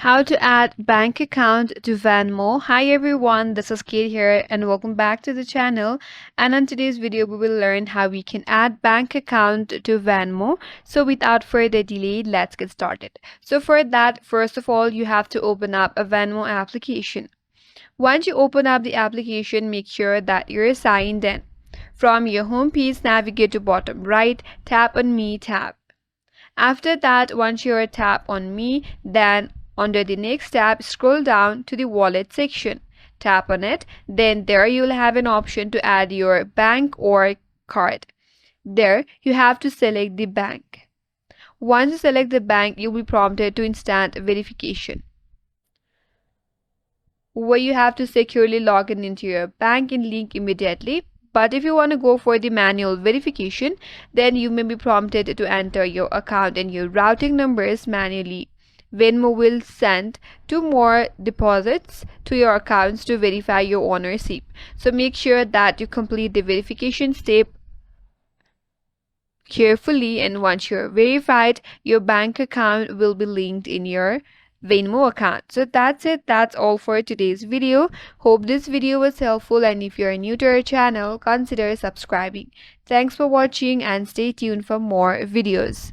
How to add bank account to Venmo. Hi everyone, this is Kate here and welcome back to the channel. And on today's video, we will learn how we can add bank account to Venmo. So without further delay, let's get started. So for that, first of all, you have to open up a Venmo application. Once you open up the application, make sure that you're signed in. From your home page, navigate to bottom right, tap on Me tab. After that, once you're tap on Me, then under the next tab, scroll down to the wallet section. Tap on it, then there you'll have an option to add your bank or card. There you have to select the bank. Once you select the bank, you'll be prompted to instant verification, where you have to securely log in into your bank and link immediately. But if you want to go for the manual verification, then you may be prompted to enter your account and your routing numbers manually. Venmo will send 2 more deposits to your accounts to verify your ownership. So make sure that you complete the verification step carefully, and once you're verified, your bank account will be linked in your Venmo account. So that's it. That's all for today's video. Hope this video was helpful, and if you're new to our channel, consider subscribing. Thanks for watching and stay tuned for more videos.